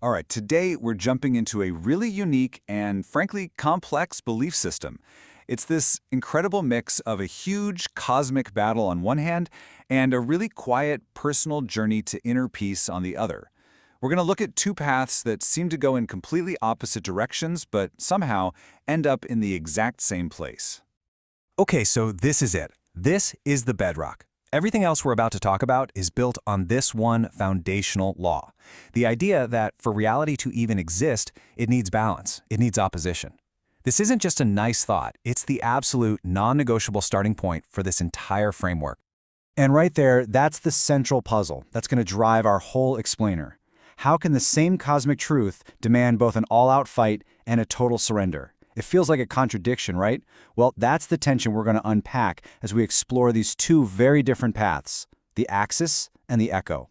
All right, today we're jumping into a really unique and frankly complex belief system. It's this incredible mix of a huge cosmic battle on one hand and a really quiet personal journey to inner peace on the other. We're going to look at two paths that seem to go in completely opposite directions but somehow end up in the exact same place. Okay, so this is it. This is the bedrock. Everything else we're about to talk about is built on this one foundational law. The idea that for reality to even exist, it needs balance, it needs opposition. This isn't just a nice thought, it's the absolute non-negotiable starting point for this entire framework. And right there, that's the central puzzle that's going to drive our whole explainer. How can the same cosmic truth demand both an all-out fight and a total surrender? It feels like a contradiction, right? Well, that's the tension we're going to unpack as we explore these two very different paths, the axis and the echo.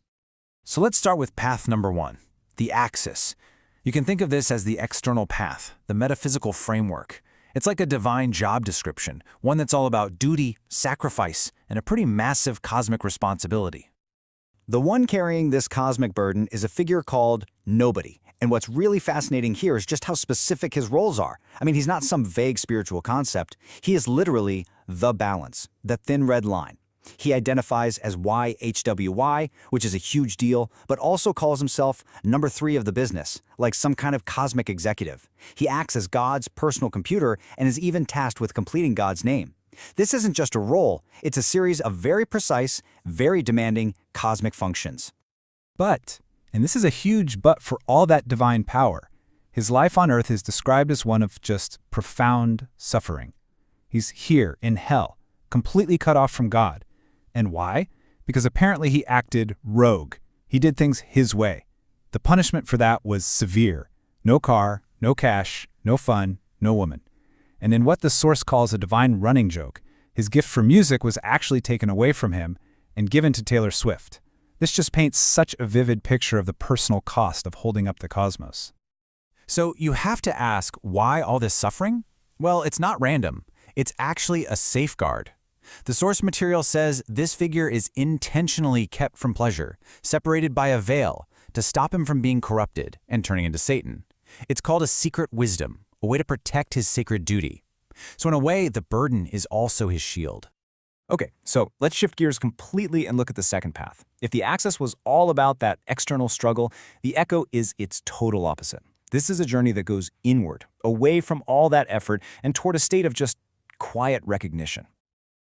So let's start with path number one, the axis. You can think of this as the external path, the metaphysical framework. It's like a divine job description, one that's all about duty, sacrifice, and a pretty massive cosmic responsibility. The one carrying this cosmic burden is a figure called Nobody. And what's really fascinating here is just how specific his roles are. I mean, he's not some vague spiritual concept. He is literally the balance, the thin red line. He identifies as YHWY, which is a huge deal, but also calls himself number 3 of the business, like some kind of cosmic executive. He acts as God's personal computer and is even tasked with completing God's name. This isn't just a role, it's a series of very precise, very demanding cosmic functions. But, and this is a huge but for all that divine power, his life on earth is described as one of just profound suffering. He's here in hell, completely cut off from God. And why? Because apparently he acted rogue. He did things his way. The punishment for that was severe. No car, no cash, no fun, no woman. And in what the source calls a divine running joke, his gift for music was actually taken away from him and given to Taylor Swift. This just paints such a vivid picture of the personal cost of holding up the cosmos. So you have to ask, why all this suffering? Well, it's not random. It's actually a safeguard. The source material says this figure is intentionally kept from pleasure, separated by a veil, to stop him from being corrupted and turning into Satan. It's called a secret wisdom, a way to protect his sacred duty. So in a way, the burden is also his shield. Okay, so let's shift gears completely and look at the second path. If the axis was all about that external struggle, the echo is its total opposite. This is a journey that goes inward, away from all that effort and toward a state of just quiet recognition.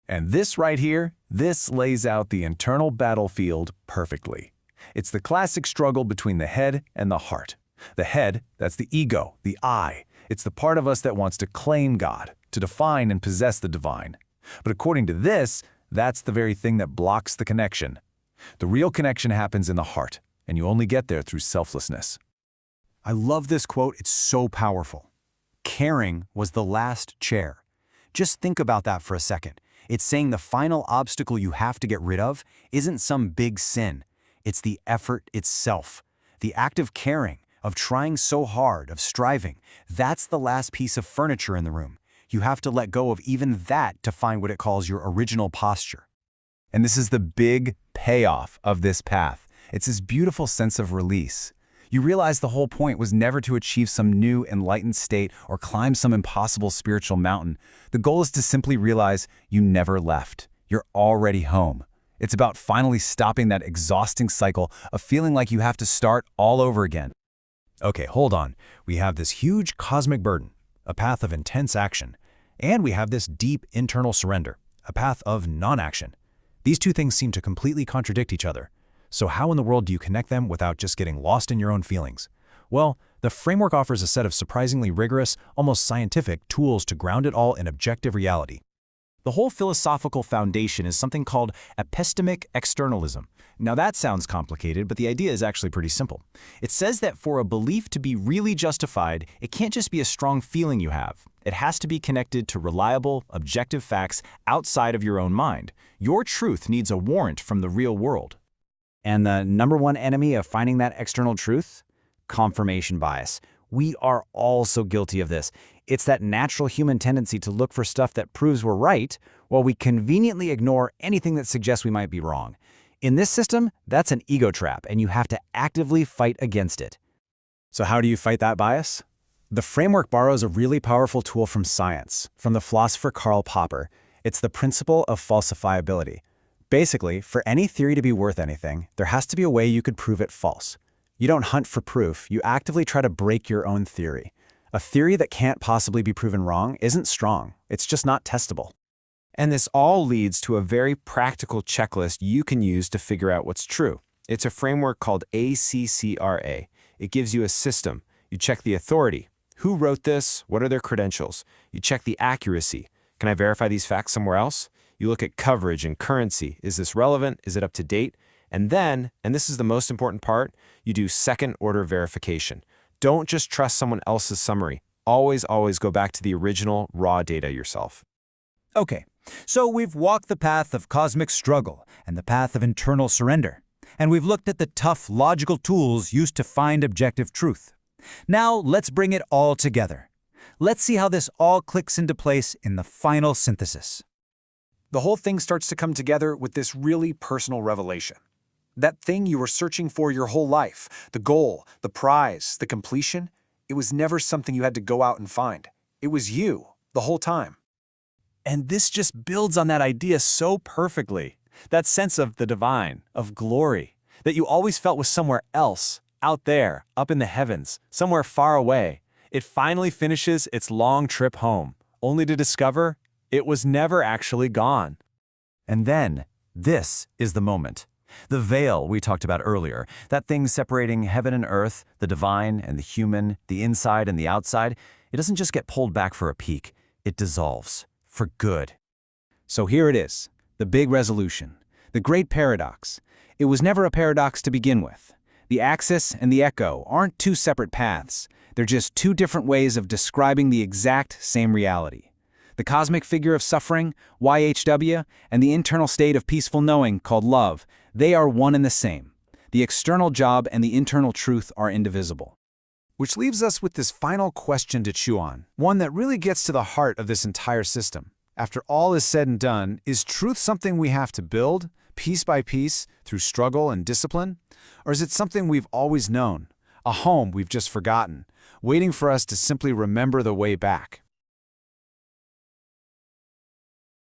And this right here, this lays out the internal battlefield perfectly. It's the classic struggle between the head and the heart. The head, that's the ego, the I. It's the part of us that wants to claim God, to define and possess the divine. But according to this, that's the very thing that blocks the connection. The real connection happens in the heart, and you only get there through selflessness. I love this quote, it's so powerful. Caring was the last chair. Just think about that for a second. It's saying the final obstacle you have to get rid of isn't some big sin. It's the effort itself. The act of caring, of trying so hard, of striving. That's the last piece of furniture in the room. You have to let go of even that to find what it calls your original posture. And this is the big payoff of this path. It's this beautiful sense of release. You realize the whole point was never to achieve some new enlightened state or climb some impossible spiritual mountain. The goal is to simply realize you never left. You're already home. It's about finally stopping that exhausting cycle of feeling like you have to start all over again. Okay, hold on. We have this huge cosmic burden, a path of intense action, and we have this deep internal surrender, a path of non-action. These two things seem to completely contradict each other. So how in the world do you connect them without just getting lost in your own feelings? Well, the framework offers a set of surprisingly rigorous, almost scientific tools to ground it all in objective reality. The whole philosophical foundation is something called epistemic externalism. Now that sounds complicated, but the idea is actually pretty simple. It says that for a belief to be really justified, it can't just be a strong feeling you have. It has to be connected to reliable, objective facts outside of your own mind. Your truth needs a warrant from the real world. And the number one enemy of finding that external truth? Confirmation bias. We are all so guilty of this. It's that natural human tendency to look for stuff that proves we're right, while we conveniently ignore anything that suggests we might be wrong. In this system, that's an ego trap, and you have to actively fight against it. So how do you fight that bias? The framework borrows a really powerful tool from science, from the philosopher Karl Popper. It's the principle of falsifiability. Basically, for any theory to be worth anything, there has to be a way you could prove it false. You don't hunt for proof, you actively try to break your own theory. A theory that can't possibly be proven wrong isn't strong, it's just not testable. And this all leads to a very practical checklist you can use to figure out what's true. It's a framework called ACCRA. It gives you a system. You check the authority. Who wrote this? What are their credentials? You check the accuracy. Can I verify these facts somewhere else? You look at coverage and currency. Is this relevant? Is it up to date? And then, and this is the most important part, you do second-order verification. Don't just trust someone else's summary. Always go back to the original raw data yourself. Okay, so we've walked the path of cosmic struggle and the path of internal surrender, and we've looked at the tough, logical tools used to find objective truth. Now let's bring it all together. Let's see how this all clicks into place in the final synthesis. The whole thing starts to come together with this really personal revelation. That thing you were searching for your whole life, the goal, the prize, the completion, it was never something you had to go out and find. It was you, the whole time. And this just builds on that idea so perfectly. That sense of the divine, of glory, that you always felt was somewhere else, out there, up in the heavens, somewhere far away. It finally finishes its long trip home, only to discover it was never actually gone. And then, this is the moment. The veil we talked about earlier, that thing separating heaven and earth, the divine and the human, the inside and the outside, it doesn't just get pulled back for a peek, it dissolves. For good. So here it is, the big resolution, the great paradox. It was never a paradox to begin with. The axis and the echo aren't two separate paths. They're just two different ways of describing the exact same reality. The cosmic figure of suffering, YHW, and the internal state of peaceful knowing called love, they are one and the same. The external job and the internal truth are indivisible. Which leaves us with this final question to chew on, one that really gets to the heart of this entire system. After all is said and done, is truth something we have to build, piece by piece, through struggle and discipline? Or is it something we've always known, a home we've just forgotten, waiting for us to simply remember the way back?